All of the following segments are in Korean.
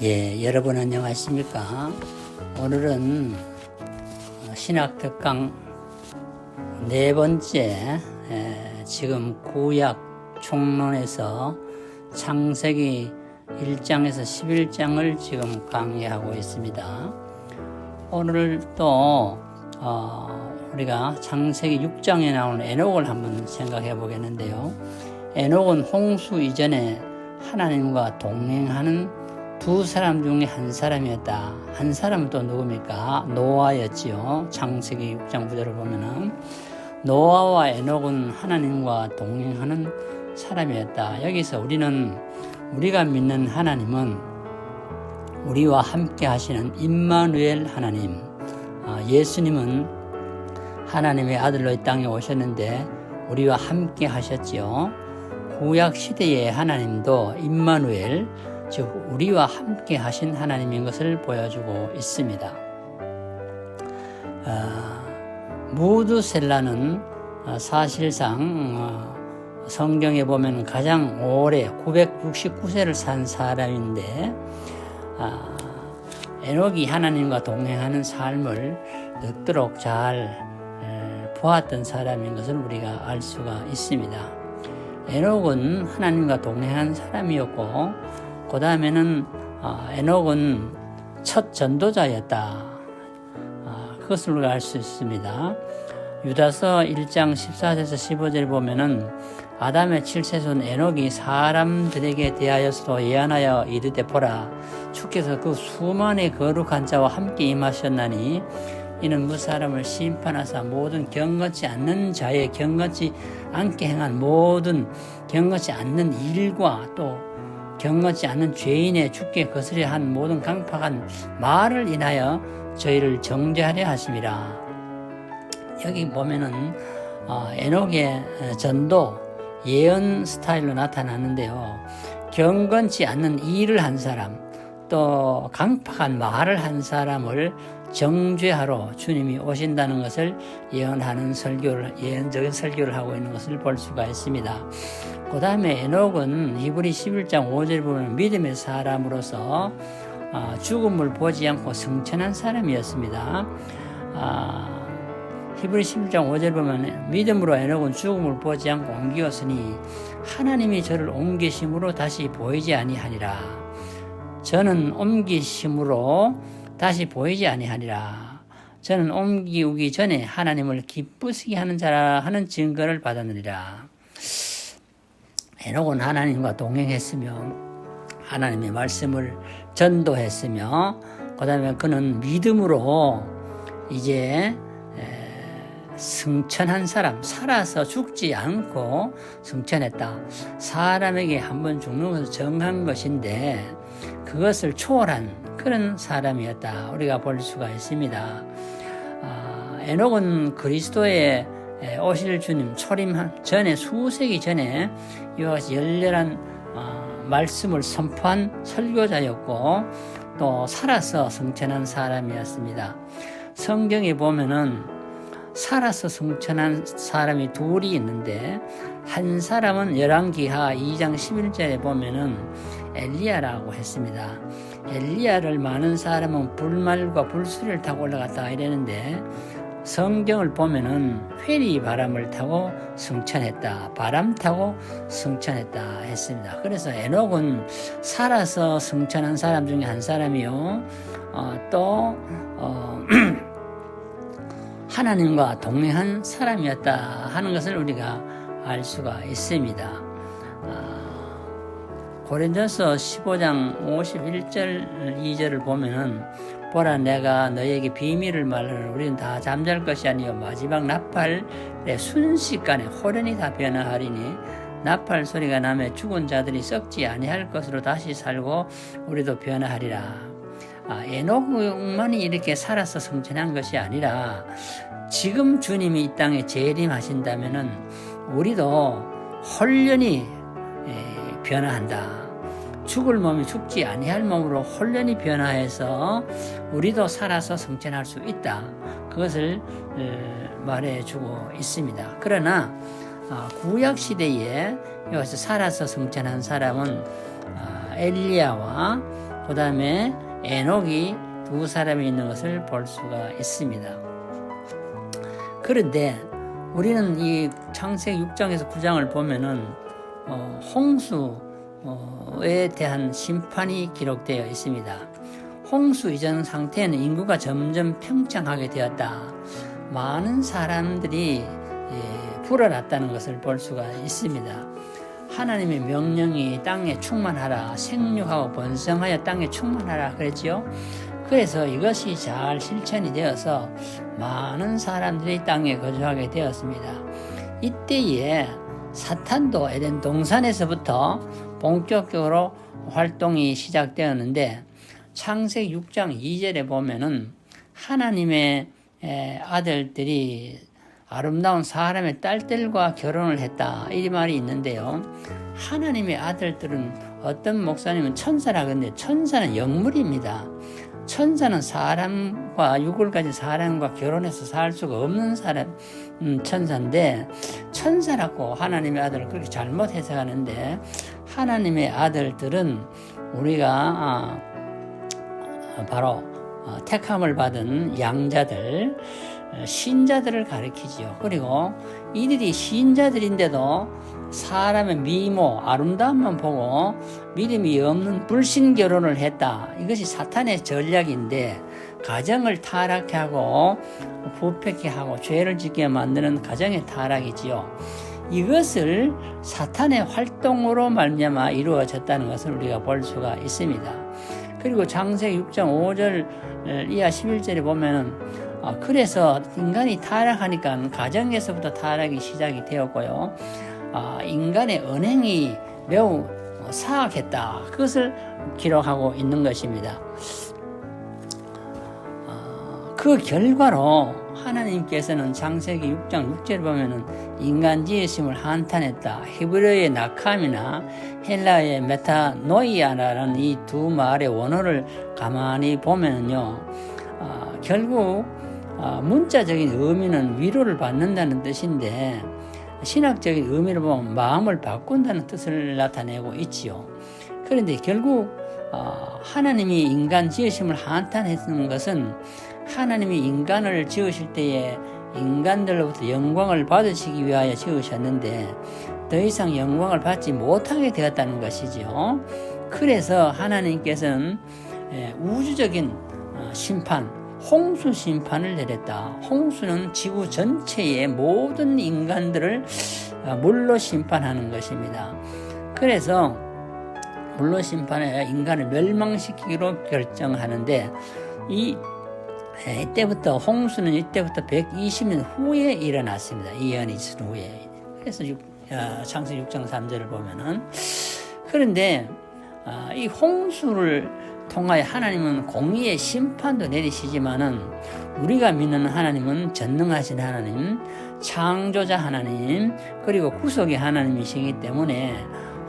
여러분 안녕하십니까? 오늘은 신학특강 네 번째 지금 구약 총론에서 창세기 1장에서 11장을 지금 강의하고 있습니다. 오늘 또 우리가 창세기 6장에 나오는 에녹을 한번 생각해 보겠는데요. 에녹은 홍수 이전에 하나님과 동행하는 두 사람 중에 한 사람이었다. 한 사람은 또 누굽니까? 노아였지요. 창세기 6장 9절을 보면은 노아와 에녹은 하나님과 동행하는 사람이었다. 여기서 우리가 믿는 하나님은 우리와 함께 하시는 임마누엘 하나님, 예수님은 하나님의 아들로 이 땅에 오셨는데 우리와 함께 하셨지요. 구약 시대의 하나님도 임마누엘, 즉 우리와 함께 하신 하나님인 것을 보여주고 있습니다. 무드셀라는 사실상 성경에 보면 가장 오래 969세를 산 사람인데 에녹이 하나님과 동행하는 삶을 늦도록 잘 보았던 사람인 것을 우리가 알 수가 있습니다. 에녹은 하나님과 동행한 사람이었고 그 다음에는 에녹은 첫 전도자였다. 그것을 우리가 알 수 있습니다. 유다서 1장 14절에서 15절 보면은 아담의 7세손 에녹이 사람들에게 대하여서도 예언하여 이르되 보라 주께서 그 수만의 거룩한 자와 함께 임하셨나니 이는 무사람을 심판하사 모든 경건치 않는 자의 경건치 않게 행한 모든 경건치 않는 일과 또 경건치 않는 죄인의 주께 거스려 한 모든 강팍한 말을 인하여 저희를 정죄하려 하심이라. 여기 보면은 에녹의 전도 예언 스타일로 나타나는데요. 경건치 않는 일을 한 사람 또 강팍한 말을 한 사람을 정죄하러 주님이 오신다는 것을 예언적인 설교를 하고 있는 것을 볼 수가 있습니다. 그 다음에 에녹은 히브리 11장 5절 보면 믿음의 사람으로서 죽음을 보지 않고 승천한 사람이었습니다. 히브리 11장 5절 보면 믿음으로 에녹은 죽음을 보지 않고 옮기었으니 하나님이 저를 옮기심으로 다시 보이지 아니하니라. 저는 옮기심으로 다시 보이지 아니하니라. 저는 옮기기 전에 하나님을 기쁘시게 하는 자라 하는 증거를 받았느니라. 에녹은 하나님과 동행했으며 하나님의 말씀을 전도했으며 그 다음에 그는 믿음으로 이제 승천한 사람, 살아서 죽지 않고 승천했다. 사람에게 한번 죽는 것은 정한 것인데 그것을 초월한 그런 사람이었다. 우리가 볼 수가 있습니다. 에녹은 그리스도의 오실 주님 초림 전에 수세기 전에 이와 같이 열렬한 말씀을 선포한 설교자였고 또 살아서 승천한 사람이었습니다. 성경에 보면은 살아서 승천한 사람이 둘이 있는데 한 사람은 열왕기하 2장 11절에 보면은 엘리야라고 했습니다. 엘리야를 많은 사람은 불말과 불수리를 타고 올라갔다 이랬는데 성경을 보면은 회리 바람을 타고 승천했다. 바람 타고 승천했다 했습니다. 그래서 에녹은 살아서 승천한 사람 중에 한 사람이요. 또 하나님과 동행한 사람이었다 하는 것을 우리가 알 수가 있습니다. 고린도서 15장 51절 2절을 보면은 보라 내가 너에게 비밀을 말하노니 우리는 다 잠잘 것이 아니요 마지막 나팔의 순식간에 호련히 다 변화하리니 나팔 소리가 나며 죽은 자들이 썩지 아니할 것으로 다시 살고 우리도 변화하리라. 에녹만이 이렇게 살아서 승천한 것이 아니라 지금 주님이 이 땅에 재림하신다면은 우리도 홀련히 변화한다. 죽을 몸이 죽지 아니할 몸으로 홀련히 변화해서 우리도 살아서 승천할 수 있다. 그것을 말해주고 있습니다. 그러나 구약 시대에 여기서 살아서 승천한 사람은 엘리야와 그 다음에 에녹이 두 사람이 있는 것을 볼 수가 있습니다. 그런데 우리는 이 창세기 6장에서 9장을 보면은 홍수에 대한 심판이 기록되어 있습니다. 홍수 이전 상태에는 인구가 점점 팽창하게 되었다. 많은 사람들이 불어났다는 것을 볼 수가 있습니다. 하나님의 명령이 땅에 충만하라, 생육하고 번성하여 땅에 충만하라 그랬지요. 그래서 이것이 잘 실천이 되어서 많은 사람들이 땅에 거주하게 되었습니다. 이때에 사탄도 에덴 동산에서부터 본격적으로 활동이 시작되었는데 창세기 6장 2절에 보면은 하나님의 아들들이 아름다운 사람의 딸들과 결혼을 했다 이 말이 있는데요. 하나님의 아들들은 어떤 목사님은 천사라 그러는데 천사는 영물입니다. 천사는 사람과 육을 가진 사람과 결혼해서 살 수가 없는 사람 천사인데 천사라고 하나님의 아들을 그렇게 잘못 해석하는데 하나님의 아들들은 우리가 바로 택함을 받은 양자들 신자들을 가리키지요. 그리고 이들이 신자들인데도 사람의 미모, 아름다움만 보고 믿음이 없는 불신 결혼을 했다. 이것이 사탄의 전략인데 가정을 타락케 하고 부패케 하고 죄를 짓게 만드는 가정의 타락이지요. 이것을 사탄의 활동으로 말미암아 이루어졌다는 것을 우리가 볼 수가 있습니다. 그리고 창세기 6장 5절 이하 11절에 보면은 그래서 인간이 타락하니까 가정에서부터 타락이 시작이 되었고요. 인간의 언행이 매우 사악했다. 그것을 기록하고 있는 것입니다. 그 결과로 하나님께서는 창세기 6장 6절에 보면은 인간 지으심을 한탄했다. 히브리어의 나캄이나 헬라어의 메타노이아라는 이 두 말의 원어를 가만히 보면은요, 결국 문자적인 의미는 위로를 받는다는 뜻인데 신학적인 의미를 보면 마음을 바꾼다는 뜻을 나타내고 있지요. 그런데 결국 하나님이 인간 지으심을 한탄했는 것은 하나님이 인간을 지으실 때에 인간들로부터 영광을 받으시기 위하여 지으셨는데 더 이상 영광을 받지 못하게 되었다는 것이죠. 그래서 하나님께서는 우주적인 심판, 홍수 심판을 내렸다. 홍수는 지구 전체의 모든 인간들을 물로 심판하는 것입니다. 그래서 물로 심판해 인간을 멸망시키기로 결정하는데 이때부터 홍수는 이때부터 120년 후에 일어났습니다. 이 예언이 있은 후에. 그래서 창세기 6장 3절을 보면은 그런데 이 홍수를 통하여 하나님은 공의의 심판도 내리시지만은 우리가 믿는 하나님은 전능하신 하나님, 창조자 하나님, 그리고 구속의 하나님이시기 때문에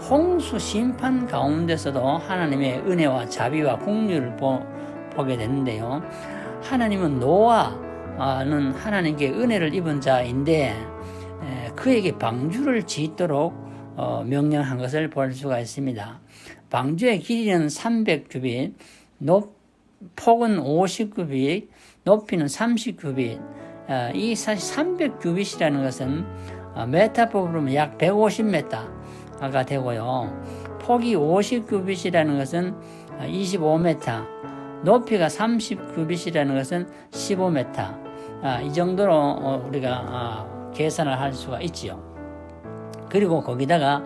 홍수 심판 가운데서도 하나님의 은혜와 자비와 긍휼을 보게 되는데요. 하나님은 노아는 하나님께 은혜를 입은 자인데 그에게 방주를 짓도록 명령한 것을 볼 수가 있습니다. 방주의 길이는 300규빗, 폭은 50규빗, 높이는 30규빗. 이 사실 300규빗이라는 것은 메타법으로 보면 약 150m가 되고요. 폭이 50규빗이라는 것은 25m, 높이가 30규빗이라는 것은 15m. 이 정도로 우리가 계산을 할 수가 있지요. 그리고 거기다가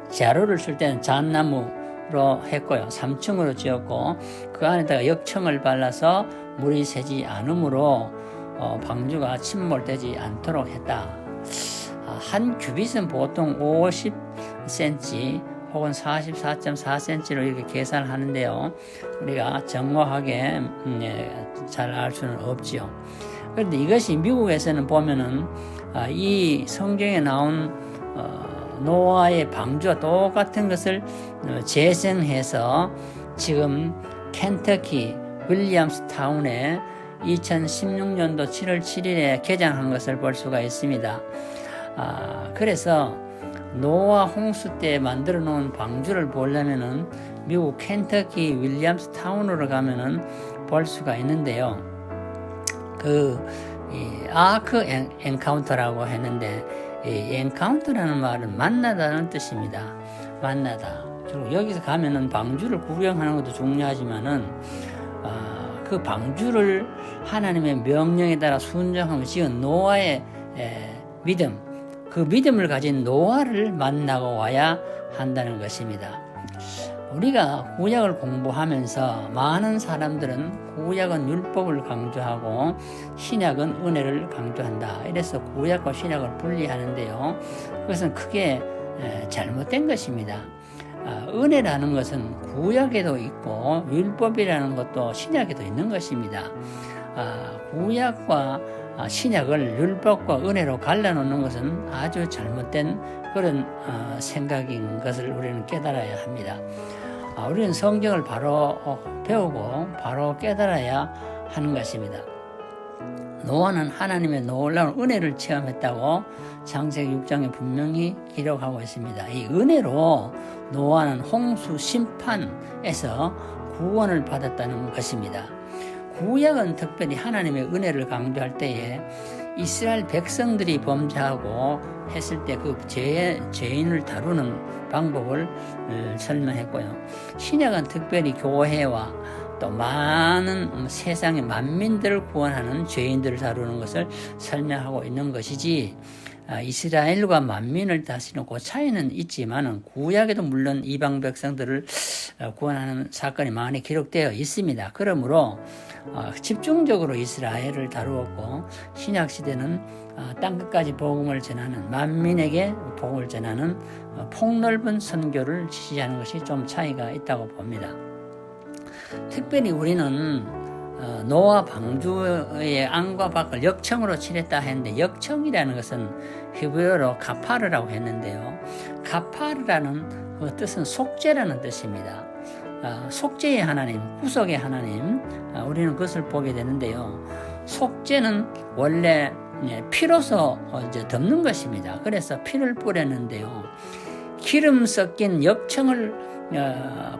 자루를 쓸 때는 잣나무로 했고요. 3층으로 지었고 그 안에다가 역청을 발라서 물이 새지 않으므로 방주가 침몰되지 않도록 했다. 한 규빗은 보통 50cm 혹은 44.4cm로 이렇게 계산을 하는데요. 우리가 정확하게 잘 알 수는 없지요. 그런데 이것이 미국에서는 보면은 이 성경에 나온 노아의 방주와 똑같은 것을 재생해서 지금 켄터키 윌리엄스타운에 2016년도 7월 7일에 개장한 것을 볼 수가 있습니다. 그래서 노아 홍수 때 만들어 놓은 방주를 보려면은 미국 켄터키 윌리엄스 타운으로 가면은 볼 수가 있는데요. 아크 엔카운터라고 했는데, 이 엔카운터라는 말은 만나다는 뜻입니다. 만나다. 그리고 여기서 가면은 방주를 구경하는 것도 중요하지만은, 그 방주를 하나님의 명령에 따라 순종하며 지은 노아의 믿음, 그 믿음을 가진 노아를 만나고 와야 한다는 것입니다. 우리가 구약을 공부하면서 많은 사람들은 구약은 율법을 강조하고 신약은 은혜를 강조한다. 이래서 구약과 신약을 분리하는데요. 그것은 크게 잘못된 것입니다. 은혜라는 것은 구약에도 있고 율법이라는 것도 신약에도 있는 것입니다. 구약과 신약을 율법과 은혜로 갈라놓는 것은 아주 잘못된 그런 생각인 것을 우리는 깨달아야 합니다. 우리는 성경을 바로 배우고 바로 깨달아야 하는 것입니다. 노아는 하나님의 놀라운 은혜를 체험했다고 창세기 6장에 분명히 기록하고 있습니다. 이 은혜로 노아는 홍수 심판에서 구원을 받았다는 것입니다. 구약은 특별히 하나님의 은혜를 강조할 때에 이스라엘 백성들이 범죄하고 했을 때 그 죄인을 다루는 방법을 설명했고요. 신약은 특별히 교회와 또 많은 세상의 만민들을 구원하는 죄인들을 다루는 것을 설명하고 있는 것이지, 이스라엘과 만민을 다스리는 그 차이는 있지만 구약에도 물론 이방 백성들을 구원하는 사건이 많이 기록되어 있습니다. 그러므로 집중적으로 이스라엘을 다루었고, 신약 시대는 땅끝까지 복음을 전하는, 만민에게 복음을 전하는 폭넓은 선교를 지시하는 것이 좀 차이가 있다고 봅니다. 특별히 우리는 노아 방주의 안과 밖을 역청으로 칠했다 했는데, 역청이라는 것은 히브리어로 가파르라고 했는데요. 가파르라는 그 뜻은 속죄라는 뜻입니다. 속죄의 하나님, 구속의 하나님, 우리는 그것을 보게 되는데요. 속죄는 원래 피로서 이제 덮는 것입니다. 그래서 피를 뿌렸는데요. 기름 섞인 역청을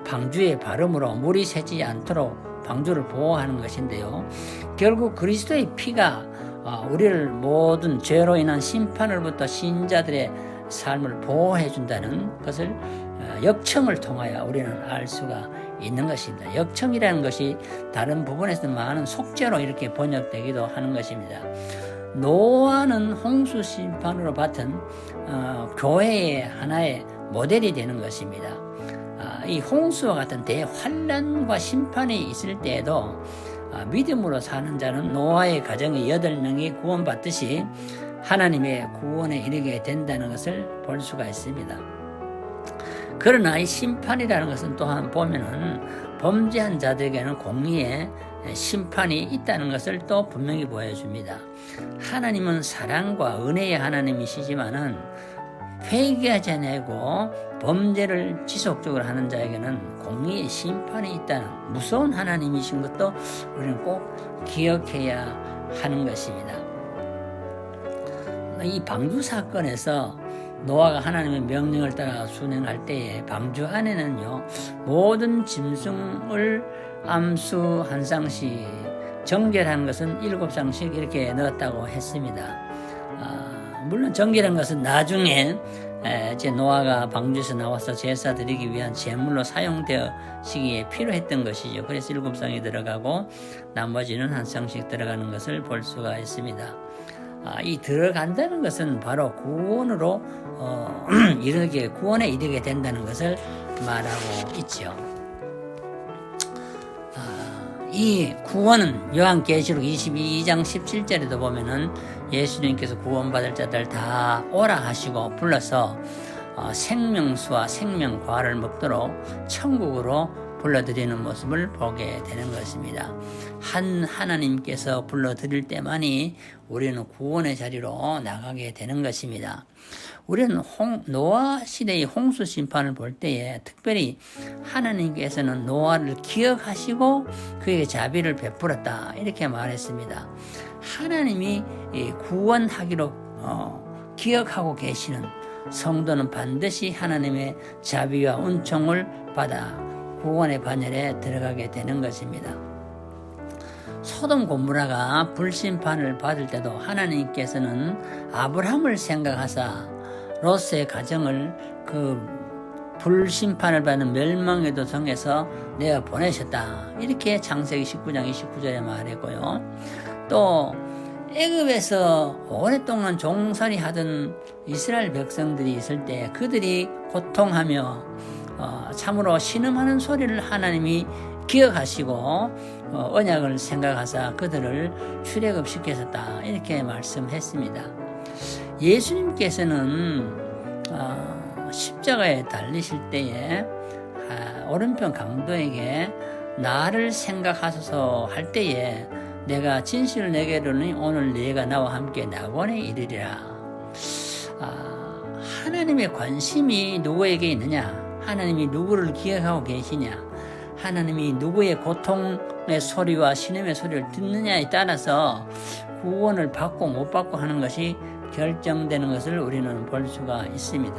방주에 바름으로 물이 새지 않도록 방주를 보호하는 것인데요. 결국 그리스도의 피가 우리를 모든 죄로 인한 심판으로부터 신자들의 삶을 보호해 준다는 것을 역청을 통하여 우리는 알 수가 있는 것입니다. 역청이라는 것이 다른 부분에서는 많은 속죄로 이렇게 번역되기도 하는 것입니다. 노아는 홍수 심판으로 받은 교회의 하나의 모델이 되는 것입니다. 이 홍수와 같은 대환란과 심판이 있을 때에도 믿음으로 사는 자는 노아의 가정의 8명이 구원받듯이 하나님의 구원에 이르게 된다는 것을 볼 수가 있습니다. 그러나 이 심판이라는 것은 또한 보면은 범죄한 자들에게는 공의의 심판이 있다는 것을 또 분명히 보여줍니다. 하나님은 사랑과 은혜의 하나님이시지만은 회개하지 않고 범죄를 지속적으로 하는 자에게는 공의의 심판이 있다는 무서운 하나님이신 것도 우리는 꼭 기억해야 하는 것입니다. 이 방주 사건에서 노아가 하나님의 명령을 따라 순행할 때에 방주 안에는요, 모든 짐승을 암수 한 쌍씩, 정결한 것은 7쌍씩 이렇게 넣었다고 했습니다. 물론 정결한 것은 나중에 이제 노아가 방주에서 나와서 제사 드리기 위한 제물로 사용되어지기에 필요했던 것이죠. 그래서 7쌍이 들어가고 나머지는 한 쌍씩 들어가는 것을 볼 수가 있습니다. 이 들어간다는 것은 바로 구원으로 구원에 이르게 된다는 것을 말하고 있죠. 이 구원은 요한계시록 22장 17절에도 보면은 예수님께서 구원받을 자들 다 오라 하시고 불러서 생명수와 생명과를 먹도록 천국으로 불러들이는 모습을 보게 되는 것입니다. 하나님께서 불러들일 때만이 우리는 구원의 자리로 나가게 되는 것입니다. 우리는 노아 시대의 홍수 심판을 볼 때에 특별히 하나님께서는 노아를 기억하시고 그에게 자비를 베풀었다 이렇게 말했습니다. 하나님이 구원하기로 기억하고 계시는 성도는 반드시 하나님의 자비와 은총을 받아 구원의 반열에 들어가게 되는 것입니다. 소돔 고모라가 불심판을 받을 때도 하나님께서는 아브라함을 생각하사 롯의 가정을 그 불심판을 받는 멸망의 도성에서 내어 보내셨다. 이렇게 창세기 19장 29절에 말했고요. 또 애굽에서 오랫동안 종살이 하던 이스라엘 백성들이 있을 때 그들이 고통하며 참으로 신음하는 소리를 하나님이 기억하시고 언약을 생각하사 그들을 출애굽시켰었다. 이렇게 말씀했습니다. 예수님께서는 십자가에 달리실 때에 오른편 강도에게 나를 생각하소서 할 때에 내가 진실을 내게 이르노니 오늘 네가 나와 함께 낙원에 이르리라. 하나님의 관심이 누구에게 있느냐? 하나님이 누구를 기억하고 계시냐? 하나님이 누구의 고통의 소리와 신음의 소리를 듣느냐에 따라서 구원을 받고 못 받고 하는 것이 결정되는 것을 우리는 볼 수가 있습니다.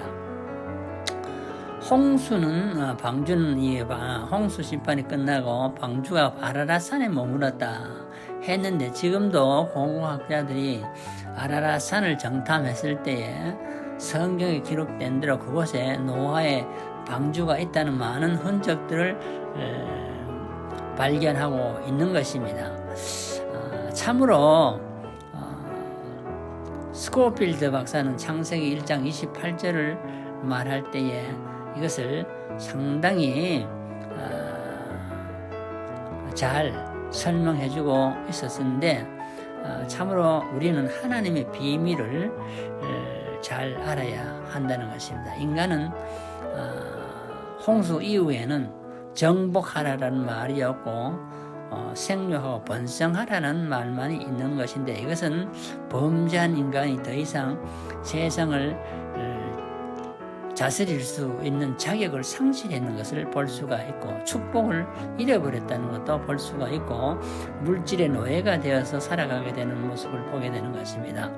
방주는 홍수 심판이 끝나고 방주가 아라랏산에 머물렀다 했는데 지금도 공공학자들이 아라랏산을 정탐했을 때에 성경에 기록된 대로 그곳에 노아의 방주가 있다는 많은 흔적들을 발견하고 있는 것입니다. 참으로 스코필드 박사는 창세기 1장 28절을 말할 때에 이것을 상당히 잘 설명해주고 있었는데 참으로 우리는 하나님의 비밀을 잘 알아야 한다는 것입니다. 인간은 홍수 이후에는 정복하라라는 말이 없고 생육하고 번성하라는 말만이 있는 것인데 이것은 범죄한 인간이 더 이상 세상을 다스릴 수 있는 자격을 상실했는 것을 볼 수가 있고 축복을 잃어버렸다는 것도 볼 수가 있고 물질의 노예가 되어서 살아가게 되는 모습을 보게 되는 것입니다.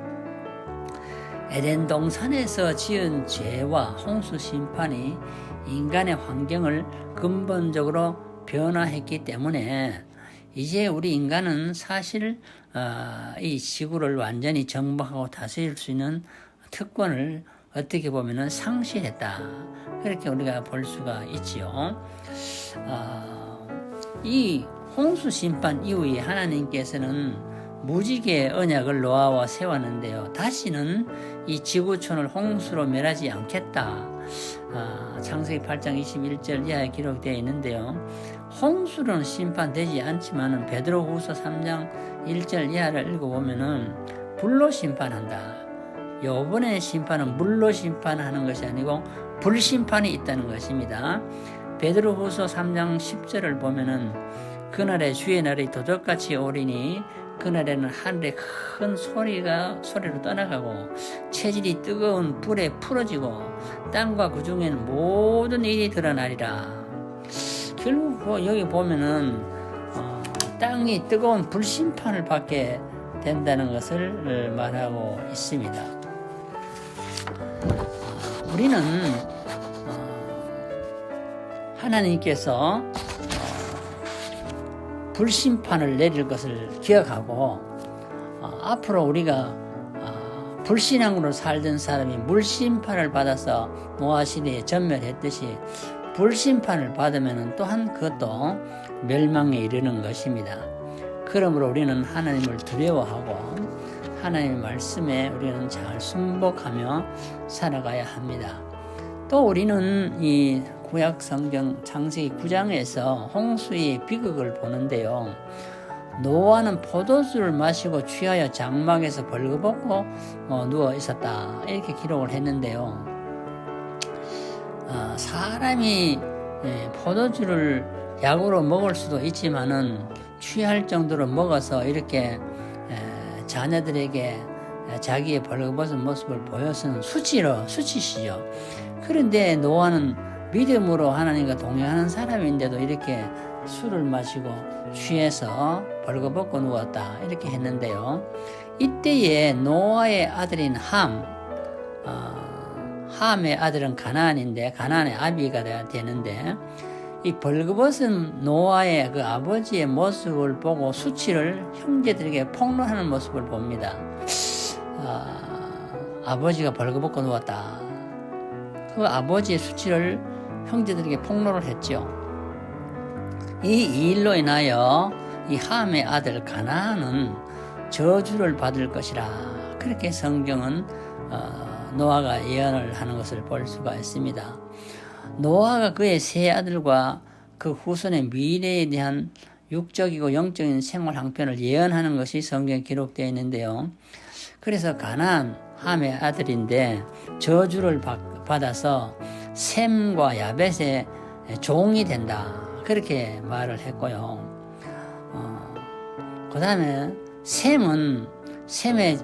에덴 동산에서 지은 죄와 홍수 심판이 인간의 환경을 근본적으로 변화했기 때문에 이제 우리 인간은 사실 이 지구를 완전히 정복하고 다스릴 수 있는 특권을 어떻게 보면 상실했다. 그렇게 우리가 볼 수가 있지요. 이 홍수 심판 이후에 하나님께서는 무지개의 언약을 노아와 세웠는데요. 다시는 이 지구촌을 홍수로 멸하지 않겠다. 창세기 8장 21절 이하에 기록되어 있는데요. 홍수로는 심판되지 않지만 베드로후서 3장 1절 이하를 읽어보면 불로 심판한다. 이번에 심판은 물로 심판하는 것이 아니고 불심판이 있다는 것입니다. 베드로후서 3장 10절을 보면은 그날에 주의 날이 도적같이 오리니 그날에는 하늘에 큰 소리로 떠나가고 체질이 뜨거운 불에 풀어지고 땅과 그 중에는 모든 일이 드러나리라. 결국 여기 보면은 땅이 뜨거운 불심판을 받게 된다는 것을 말하고 있습니다. 우리는 하나님께서 불심판을 내릴 것을 기억하고 앞으로 우리가 불신앙으로 살던 사람이 물심판을 받아서 노아 시대에 전멸했듯이 불심판을 받으면 또한 그것도 멸망에 이르는 것입니다. 그러므로 우리는 하나님을 두려워하고 하나님의 말씀에 우리는 잘 순복하며 살아가야 합니다. 또 우리는 이 구약 성경 창세기 9장에서 홍수의 비극을 보는데요. 노아는 포도주를 마시고 취하여 장막에서 벌거벗고 누워 있었다. 이렇게 기록을 했는데요. 사람이 포도주를 약으로 먹을 수도 있지만은 취할 정도로 먹어서 이렇게 자녀들에게 자기의 벌거벗은 모습을 보여서는 수치시죠. 그런데 노아는 믿음으로 하나님과 동행하는 사람인데도 이렇게 술을 마시고 취해서 벌거벗고 누웠다 이렇게 했는데요. 이때에 노아의 아들인 함의 아들은 가나안인데 가나안의 아비가 되는데 이 벌거벗은 노아의 그 아버지의 모습을 보고 수치를 형제들에게 폭로하는 모습을 봅니다. 아버지가 벌거벗고 누웠다. 그 아버지의 수치를 형제들에게 폭로를 했죠. 이 일로 인하여 이 함의 아들 가나안은 저주를 받을 것이라. 그렇게 성경은 노아가 예언을 하는 것을 볼 수가 있습니다. 노아가 그의 세 아들과 그 후손의 미래에 대한 육적이고 영적인 생활 형편을 예언하는 것이 성경에 기록되어 있는데요. 그래서 가나안 함의 아들인데 저주를 받아서 셈과 야벳의 종이 된다. 그렇게 말을 했고요. 그 다음에 셈은 셈의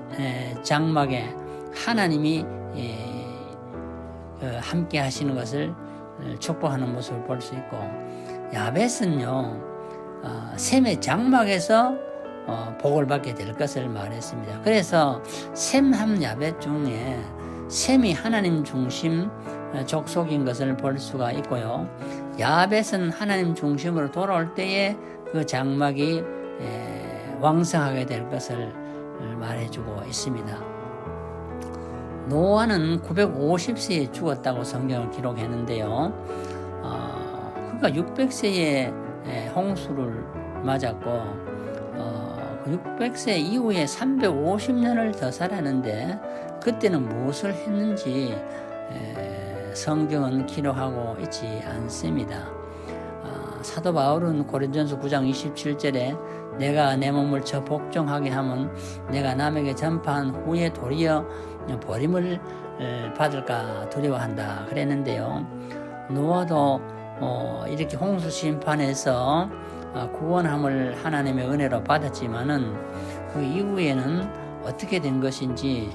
장막에 하나님이 함께 하시는 것을 축복하는 모습을 볼 수 있고, 야벳은요 셈의 장막에서 복을 받게 될 것을 말했습니다. 그래서 셈함 야벳 중에 셈이 하나님 중심 족속인 것을 볼 수가 있고요. 야벳은 하나님 중심으로 돌아올 때에 그 장막이 왕성하게 될 것을 말해주고 있습니다. 노아는 950세에 죽었다고 성경을 기록했는데요. 그러니까 600세에 홍수를 맞았고 600세 이후에 350년을 더 살았는데 그때는 무엇을 했는지 성경은 기록하고 있지 않습니다. 사도 바울은 고린전서 9장 27절에 내가 내 몸을 저 복종하게 하면 내가 남에게 전파한 후에 도리어 버림을 받을까 두려워한다 그랬는데요. 노아도 이렇게 홍수 심판에서 구원함을 하나님의 은혜로 받았지만은 그 이후에는 어떻게 된 것인지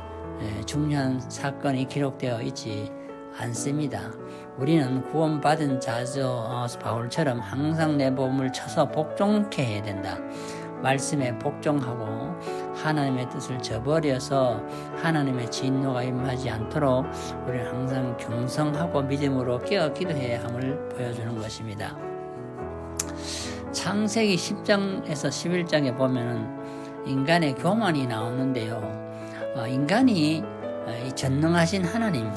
중요한 사건이 기록되어 있지 않습니다. 우리는 구원받은 자죠 바울처럼 항상 내 몸을 쳐서 복종케 해야 된다. 말씀에 복종하고 하나님의 뜻을 저버려서 하나님의 진노가 임하지 않도록 우리는 항상 경성하고 믿음으로 깨어 기도해야 함을 보여주는 것입니다. 창세기 10장에서 11장에 보면은 인간의 교만이 나오는데요. 인간이 전능하신 하나님,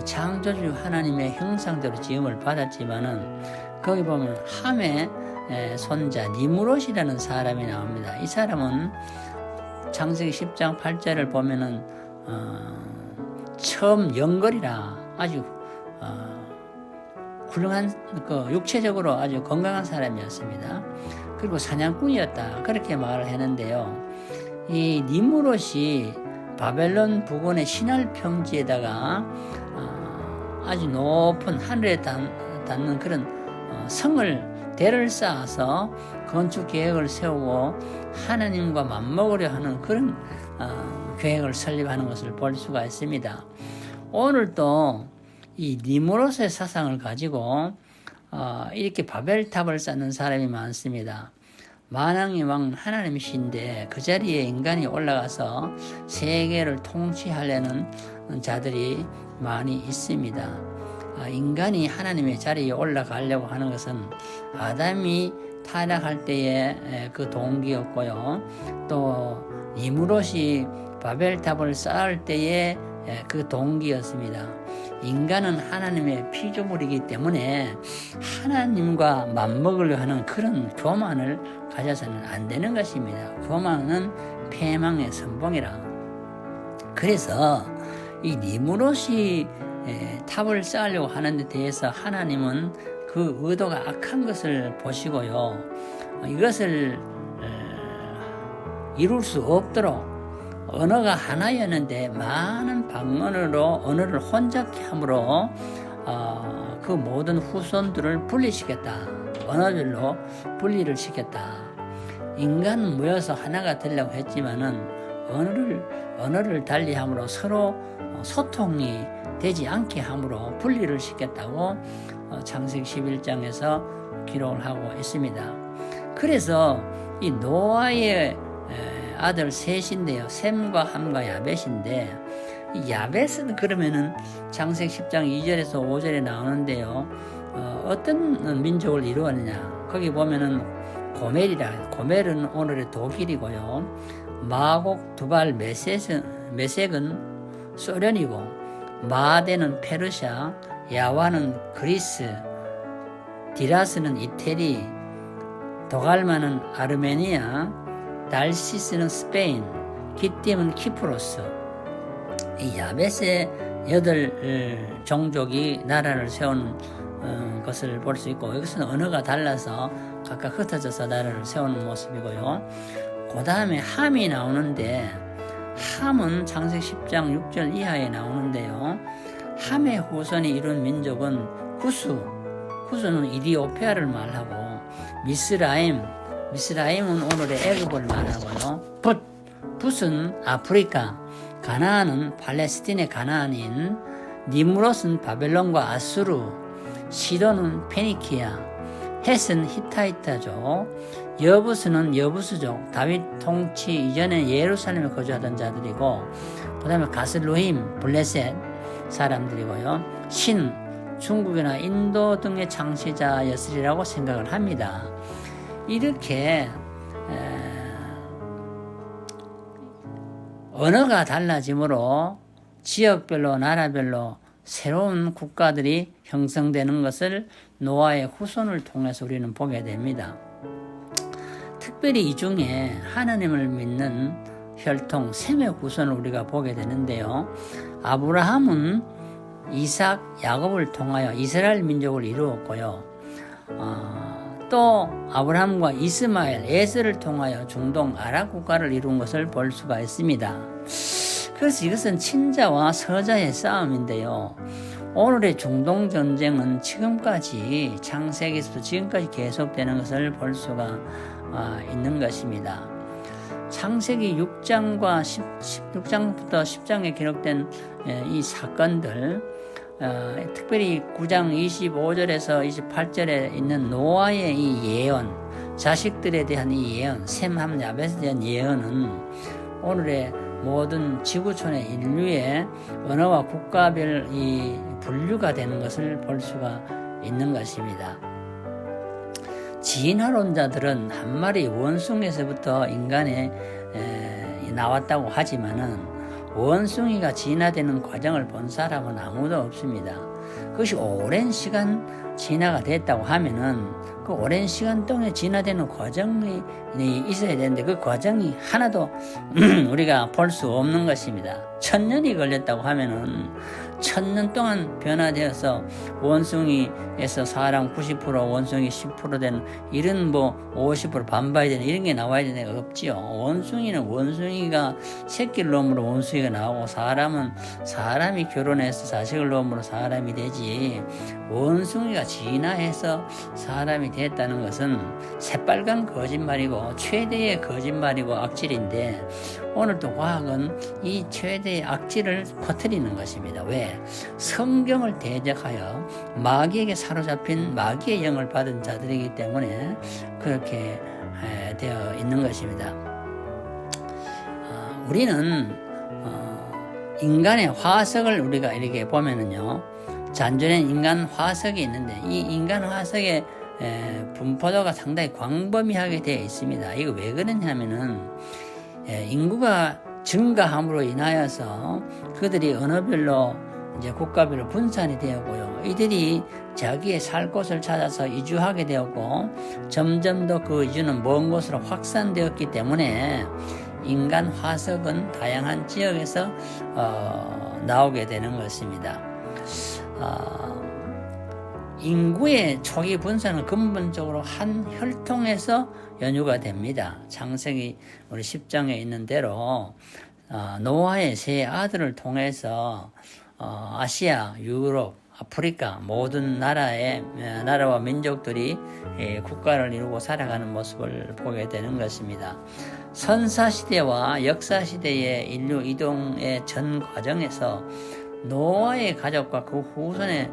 창조주 하나님의 형상대로 지음을 받았지만은 거기 보면 함의 손자 니무롯이라는 사람이 나옵니다. 이 사람은 창세기 10장 8절을 보면은 처음 영걸이라 아주 훌륭한 육체적으로 아주 건강한 사람이었습니다. 그리고 사냥꾼이었다 그렇게 말을 했는데요. 이 니무롯이 바벨론 부근의 시날 평지에다가 아주 높은 하늘에 닿는 그런 성을 대를 쌓아서 건축 계획을 세우고 하나님과 맞먹으려 하는 그런 계획을 설립하는 것을 볼 수가 있습니다. 오늘도 이 니무롯의 사상을 가지고 이렇게 바벨탑을 쌓는 사람이 많습니다. 만왕의 왕 하나님이신데 그 자리에 인간이 올라가서 세계를 통치하려는 자들이 많이 있습니다. 인간이 하나님의 자리에 올라가려고 하는 것은 아담이 타락할 때의 그 동기였고요. 또 니무롯이 바벨탑을 쌓을 때의 그 동기였습니다. 인간은 하나님의 피조물이기 때문에 하나님과 맞먹으려 하는 그런 교만을 가져서는 안 되는 것입니다. 교만은 패망의 선봉이라. 그래서 이 니무롯이 탑을 쌓으려고 하는 데 대해서 하나님은 그 의도가 악한 것을 보시고요. 이것을 이룰 수 없도록 언어가 하나였는데 많은 방언으로 언어를 혼잡케 함으로 그 모든 후손들을 분리시켰다. 언어별로 분리를 시켰다. 인간은 모여서 하나가 되려고 했지만은 언어를 달리함으로 서로 소통이 되지 않게 함으로 분리를 시켰다고 창세기 11장에서 기록을 하고 있습니다. 그래서 이 노아의 아들 셋인데요. 셈과 함과 야벳인데 이 야벳은 그러면은 창세기 10장 2절에서 5절에 나오는데요. 어떤 민족을 이루었느냐. 거기 보면은 고멜은 오늘의 독일이고요. 마곡, 두발, 메섹은 소련이고, 마대는 페르시아, 야와는 그리스, 디라스는 이태리, 도갈마는 아르메니아, 달시스는 스페인, 기띔은 키프로스. 이 야벳의 8 종족이 나라를 세운 것을 볼 수 있고, 여기서는 언어가 달라서 각각 흩어져서 나라를 세우는 모습이고요. 그 다음에 함이 나오는데, 함은 창세기 10장 6절 이하에 나오는데요. 함의 후손이 이룬 민족은 구스는 이디오피아를 말하고, 미스라임은 오늘의 애굽을 말하고요. 붓은 아프리카, 가나안은 팔레스틴의 가나안인, 니무롯은 바벨론과 아수르, 시돈은 페니키아, 헷은 히타이타족, 여부스는 여부스족, 다윗 통치 이전에 예루살렘에 거주하던 자들이고, 그 다음에 가슬루힘, 블레셋 사람들이고요. 신, 중국이나 인도 등의 창시자였으리라고 생각을 합니다. 이렇게 언어가 달라지므로 지역별로 나라별로 새로운 국가들이 형성되는 것을 노아의 후손을 통해서 우리는 보게 됩니다. 특별히 이 중에 하나님을 믿는 혈통 셈의 후손을 우리가 보게 되는데요. 아브라함은 이삭, 야곱을 통하여 이스라엘 민족을 이루었고요. 또 아브라함과 이스마엘, 에서를 통하여 중동 아랍 국가를 이룬 것을 볼 수가 있습니다. 그래서 이것은 친자와 서자의 싸움인데요. 오늘의 중동 전쟁은 지금까지 창세기에서부터 지금까지 계속되는 것을 볼 수가 있는 것입니다. 창세기 6장과 16장부터 10장에 기록된 이 사건들, 특별히 9장 25절에서 28절에 있는 노아의 이 예언, 자식들에 대한 이 예언, 셈, 함, 야벳에 대한 예언은 오늘의 모든 지구촌의 인류의 언어와 국가별 이 분류가 되는 것을 볼 수가 있는 것입니다. 진화론자들은 한 마리 원숭이에서부터 인간에 나왔다고 하지만은 원숭이가 진화되는 과정을 본 사람은 아무도 없습니다. 그것이 오랜 시간 진화가 됐다고 하면은 그 오랜 시간 동안 진화되는 과정이 있어야 되는데 그 과정이 하나도 우리가 볼 수 없는 것입니다. 1000년이 걸렸다고 하면은 1000년 동안 변화되어서 원숭이에서 사람 90%, 원숭이 10% 되는 이런 50% 반반이 되는 이런 게 나와야 되는 게 없지요. 원숭이는 원숭이가 새끼를 낳음으로 원숭이가 나오고 사람은 사람이 결혼해서 자식을 낳음으로 사람이 되지 원숭이가 진화해서 사람이 됐다는 것은 새빨간 거짓말이고 최대의 거짓말이고 악질인데 오늘도 과학은 이 최대의 악질을 퍼뜨리는 것입니다. 왜? 성경을 대적하여 마귀에게 사로잡힌 마귀의 영을 받은 자들이기 때문에 그렇게 되어 있는 것입니다. 우리는 인간의 화석을 우리가 이렇게 보면은요, 잔존엔 인간 화석이 있는데 이 인간 화석의 분포도가 상당히 광범위하게 되어 있습니다. 이거 왜 그러냐면은 인구가 증가함으로 인하여서 그들이 언어별로 이제 국가별로 분산이 되었고요. 이들이 자기의 살 곳을 찾아서 이주하게 되었고 점점 더 그 이주는 먼 곳으로 확산되었기 때문에 인간 화석은 다양한 지역에서 나오게 되는 것입니다. 인구의 초기 분산은 근본적으로 한 혈통에서 연유가 됩니다. 창세기 우리 10장에 있는 대로 노아의 세 아들을 통해서 아시아, 유럽, 아프리카 모든 나라와 민족들이 국가를 이루고 살아가는 모습을 보게 되는 것입니다. 선사시대와 역사시대의 인류 이동의 전 과정에서 노아의 가족과 그 후손에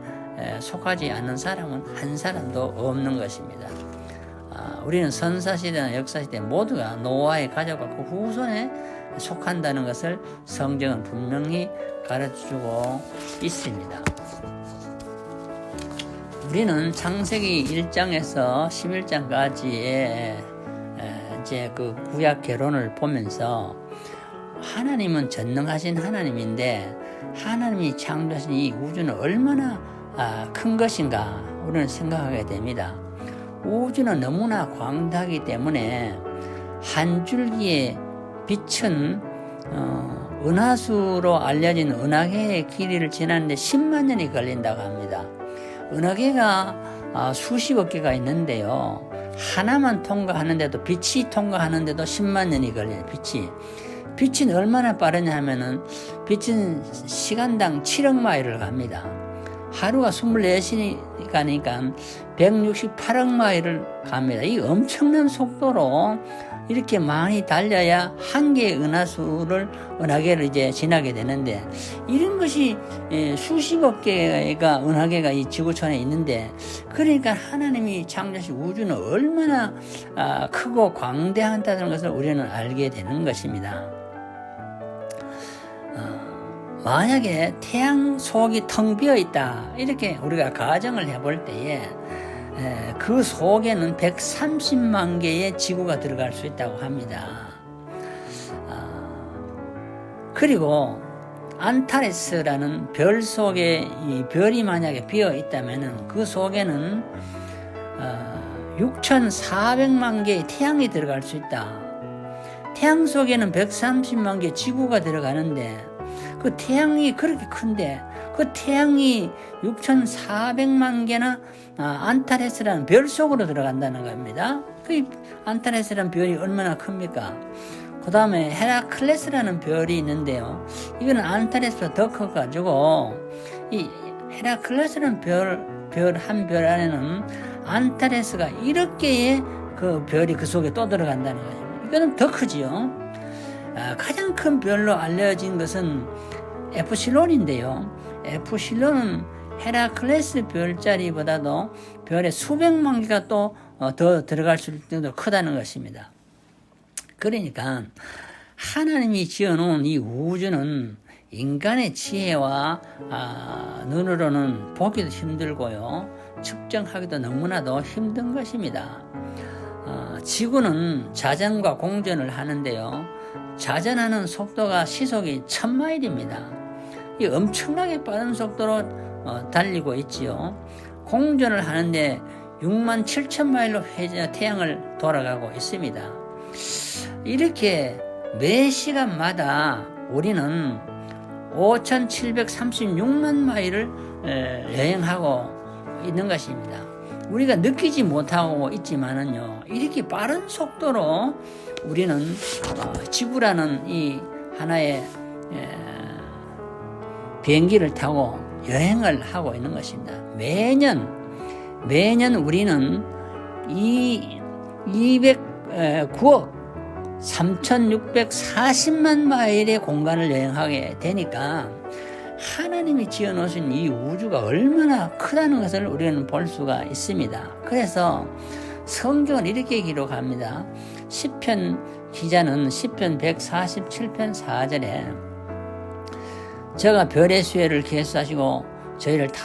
속하지 않는 사람은 한 사람도 없는 것입니다. 우리는 선사시대나 역사시대 모두가 노아의 가족과 그 후손에 속한다는 것을 성경은 분명히 가르쳐주고 있습니다. 우리는 창세기 1장에서 11장까지의 이제 그 구약 개론을 보면서 하나님은 전능하신 하나님인데 하나님이 창조하신 이 우주는 얼마나 큰 것인가 우리는 생각하게 됩니다. 우주는 너무나 광대하기 때문에 한 줄기의 빛은 은하수로 알려진 은하계의 길이를 지나는데 10만 년이 걸린다고 합니다. 은하계가 수십억 개가 있는데요. 하나만 통과하는데도 빛이 통과하는데도 10만 년이 걸려요. 빛이 얼마나 빠르냐 하면은 빛은 시간당 7억 마일을 갑니다. 하루가 24시간이니까 168억 마일을 갑니다. 이 엄청난 속도로 이렇게 많이 달려야 한 개의 은하계를 이제 지나게 되는데, 이런 것이 수십억 개가 은하계가 이 지구촌에 있는데, 그러니까 하나님이 창조하신 우주는 얼마나 크고 광대하다는 것을 우리는 알게 되는 것입니다. 만약에 태양 속이 텅 비어 있다 이렇게 우리가 가정을 해볼 때에 그 속에는 130만 개의 지구가 들어갈 수 있다고 합니다. 그리고 안타레스라는 별 속에 이 별이 만약에 비어 있다면 그 속에는 6,400만 개의 태양이 들어갈 수 있다. 태양 속에는 130만 개 지구가 들어가는데 그 태양이 그렇게 큰데 그 태양이 6,400만 개나 안타레스라는 별 속으로 들어간다는 겁니다. 그 안타레스라는 별이 얼마나 큽니까? 그 다음에 헤라클레스라는 별이 있는데요. 이거는 안타레스보다 더 커가지고 이 헤라클레스라는 별 한 별 안에는 안타레스가 1억 개의 그 별이 그 속에 또 들어간다는 거죠. 이거는 더 크지요. 가장 큰 별로 알려진 것은 에프실론인데요. 에프실론은 헤라클레스 별자리보다도 별의 수백만 개가 또 더 들어갈 수 있을 정도로 크다는 것입니다. 그러니까 하나님이 지어놓은 이 우주는 인간의 지혜와 눈으로는 보기도 힘들고요, 측정하기도 너무나도 힘든 것입니다. 지구는 자전과 공전을 하는데요. 자전하는 속도가 시속이 1000마일입니다. 이 엄청나게 빠른 속도로 달리고 있지요. 공전을 하는데 67,000마일로 태양을 돌아가고 있습니다. 이렇게 매 시간마다 우리는 5,736만 마일을 여행하고 있는 것입니다. 우리가 느끼지 못하고 있지만은요, 이렇게 빠른 속도로 우리는 지구라는 이 하나의 비행기를 타고 여행을 하고 있는 것입니다. 매년 우리는 209억 3,640만 마일의 공간을 여행하게 되니까 하나님이 지어놓으신 이 우주가 얼마나 크다는 것을 우리는 볼 수가 있습니다. 그래서 성경은 이렇게 기록합니다. 시편 기자는 시편 147편 4절에 저가 별의 수혜를 계수하시고 저희를 다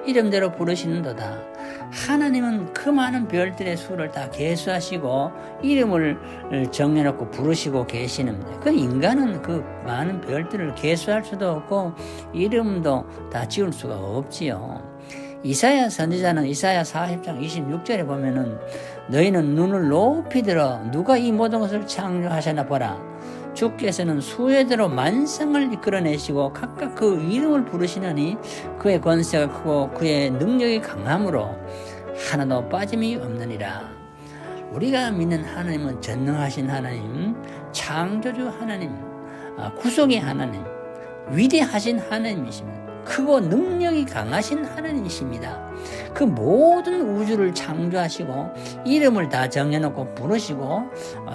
이름대로 부르시는도다. 하나님은 그 많은 별들의 수를 다 계수하시고 이름을 정해놓고 부르시고 계시는데, 그 인간은 그 많은 별들을 계수할 수도 없고 이름도 다 지을 수가 없지요. 이사야 선지자는 이사야 40장 26절에 보면은 너희는 눈을 높이 들어 누가 이 모든 것을 창조하셨나 보라. 주께서는 수혜대로 만상을 이끌어내시고 각각 그 이름을 부르시느니 그의 권세가 크고 그의 능력이 강함으로 하나도 빠짐이 없느니라. 우리가 믿는 하나님은 전능하신 하나님, 창조주 하나님, 구속의 하나님, 위대하신 하나님이십니다. 크고 능력이 강하신 하나님이십니다. 그 모든 우주를 창조하시고 이름을 다 정해놓고 부르시고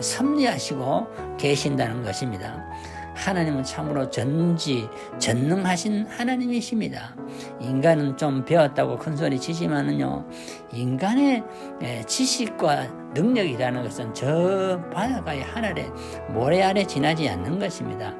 섭리하시고 계신다는 것입니다. 하나님은 참으로 전능하신 하나님이십니다. 인간은 좀 배웠다고 큰소리 치지만은요, 인간의 지식과 능력이라는 것은 저 바다가의 하늘에 모래 아래 지나지 않는 것입니다.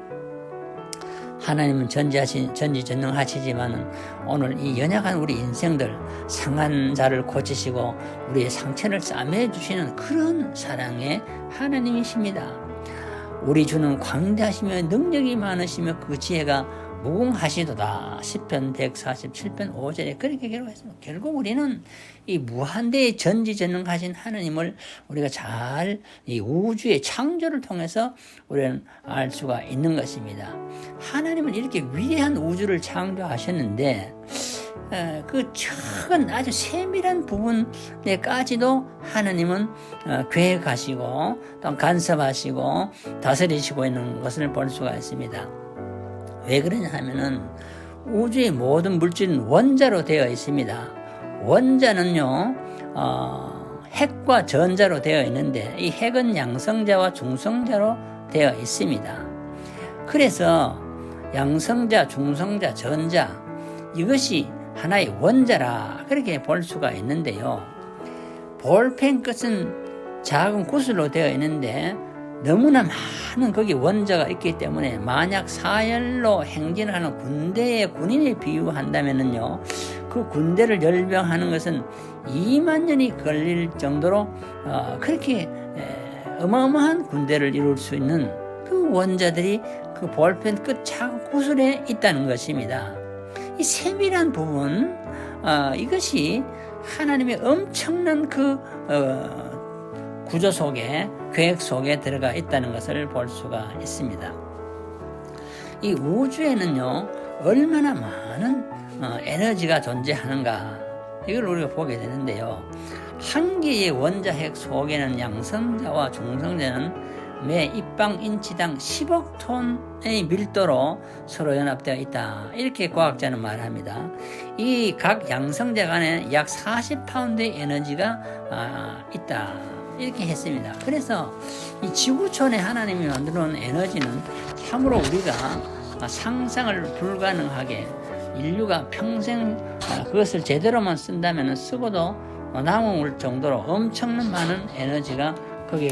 하나님은 전지전능하시지만은 오늘 이 연약한 우리 인생들 상한 자를 고치시고 우리의 상처를 싸매어 주시는 그런 사랑의 하나님이십니다. 우리 주는 광대하시며 능력이 많으시며 그 지혜가 무궁하시도다. 시편 147편 5절에 그렇게 기록했습니다. 결국 우리는 이 무한대의 전지전능하신 하나님을 우리가 잘 이 우주의 창조를 통해서 우리는 알 수가 있는 것입니다. 하나님은 이렇게 위대한 우주를 창조하셨는데 그 작은 아주 세밀한 부분에까지도 하나님은 계획하시고 또 간섭하시고 다스리시고 있는 것을 볼 수가 있습니다. 왜 그러냐 하면은 우주의 모든 물질은 원자로 되어 있습니다. 원자는요 핵과 전자로 되어 있는데 이 핵은 양성자와 중성자로 되어 있습니다. 그래서 양성자, 중성자, 전자 이것이 하나의 원자라 그렇게 볼 수가 있는데요. 볼펜 끝은 작은 구슬로 되어 있는데 너무나 많은 거기 원자가 있기 때문에 만약 사열로 행진하는 군대의 군인에 비유한다면요, 그 군대를 열병하는 것은 2만 년이 걸릴 정도로 그렇게 어마어마한 군대를 이룰 수 있는 그 원자들이 그 볼펜 끝 작은 구슬에 있다는 것입니다. 이 세밀한 부분, 이것이 하나님의 엄청난 그 구조 속에, 계획 속에 들어가 있다는 것을 볼 수가 있습니다. 이 우주에는요, 얼마나 많은 에너지가 존재하는가, 이걸 우리가 보게 되는데요. 한 개의 원자핵 속에는 양성자와 중성자는 매 입방인치당 10억 톤의 밀도로 서로 연합되어 있다. 이렇게 과학자는 말합니다. 이 각 양성자 간에 약 40파운드의 에너지가 있다. 이렇게 했습니다. 그래서 이 지구촌에 하나님이 만들어 놓은 에너지는 참으로 우리가 상상을 불가능하게 인류가 평생 그것을 제대로만 쓴다면 쓰고도 남을 정도로 엄청난 많은 에너지가 거기에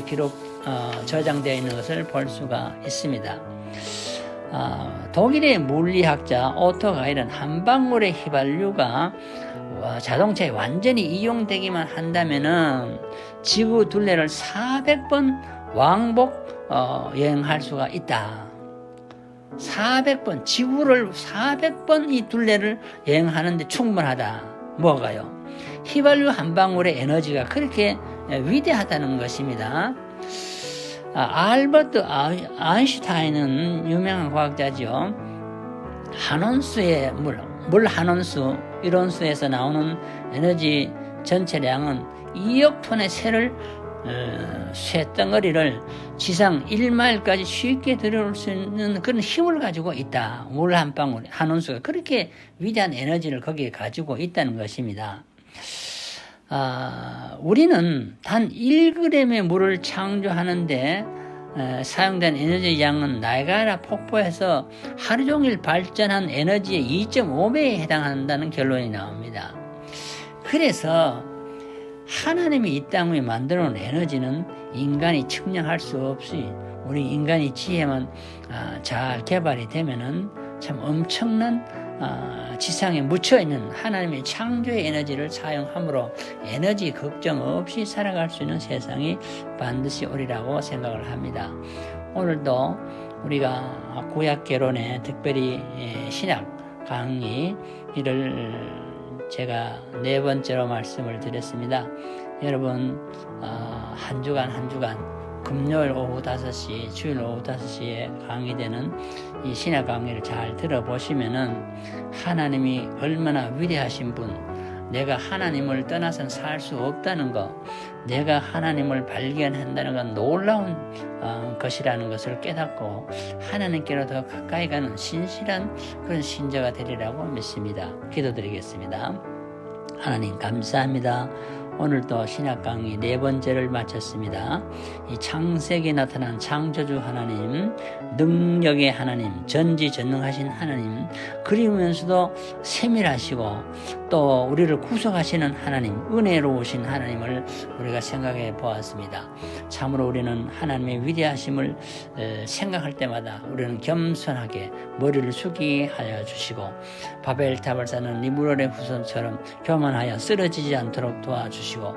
저장되어 있는 것을 볼 수가 있습니다. 독일의 물리학자 오토 가일은 한 방울의 휘발유가 자동차에 완전히 이용되기만 한다면은 지구 둘레를 400번 왕복 여행할 수가 있다. 400번, 지구를 400번 이 둘레를 여행하는데 충분하다. 뭐가요? 휘발유 한 방울의 에너지가 그렇게 위대하다는 것입니다. 알버트 아인슈타인은 유명한 과학자죠. 한 온수의 물 한 온수, 1온수에서 나오는 에너지 전체량은 2억 톤의 쇠덩어리를 지상 1마일까지 쉽게 들어올 수 있는 그런 힘을 가지고 있다. 물 한 방울, 한 온수가 그렇게 위대한 에너지를 거기에 가지고 있다는 것입니다. 우리는 단 1g의 물을 창조하는데 사용된 에너지 양은 나이아가라 폭포에서 하루 종일 발전한 에너지의 2.5배에 해당한다는 결론이 나옵니다. 그래서 하나님이 이 땅에 만들어 놓은 에너지는 인간이 측량할 수 없이 우리 인간의 지혜만 잘 개발이 되면은 참 엄청난 지상에 묻혀있는 하나님의 창조의 에너지를 사용함으로 에너지 걱정 없이 살아갈 수 있는 세상이 반드시 오리라고 생각을 합니다. 오늘도 우리가 구약개론의 특별히 신약 강의를 제가 4번째로 말씀을 드렸습니다. 여러분 한 주간 금요일 오후 5시, 주일 오후 5시에 강의되는 이 신약 강의를 잘 들어보시면은 하나님이 얼마나 위대하신 분, 내가 하나님을 떠나서는 살 수 없다는 것, 내가 하나님을 발견한다는 건 놀라운 것이라는 것을 깨닫고 하나님께로 더 가까이 가는 신실한 그런 신자가 되리라고 믿습니다. 기도드리겠습니다. 하나님 감사합니다. 오늘도 신약 강의 4번째를 마쳤습니다. 이 창세기에 나타난 창조주 하나님, 능력의 하나님, 전지전능하신 하나님, 그리우면서도 세밀하시고 또 우리를 구속하시는 하나님, 은혜로우신 하나님을 우리가 생각해 보았습니다. 참으로 우리는 하나님의 위대하심을 생각할 때마다 우리는 겸손하게 머리를 숙이게 하여 주시고 바벨탑을 쌓는 니무롯의 후손처럼 교만하여 쓰러지지 않도록 도와주시고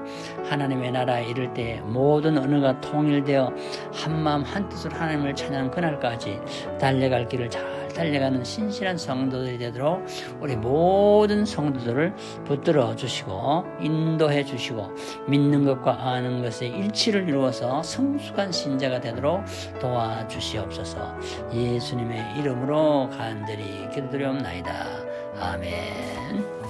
하나님의 나라에 이를 때 모든 언어가 통일되어 한마음 한뜻으로 하나님을 찬양하는 그날까지 달려갈 길을 잘 달려가는 신실한 성도들이 되도록 우리 모든 성도들을 붙들어 주시고 인도해 주시고 믿는 것과 아는 것의 일치를 이루어서 성숙한 신자가 되도록 도와주시옵소서. 예수님의 이름으로 간절히 기도드리옵나이다. 아멘.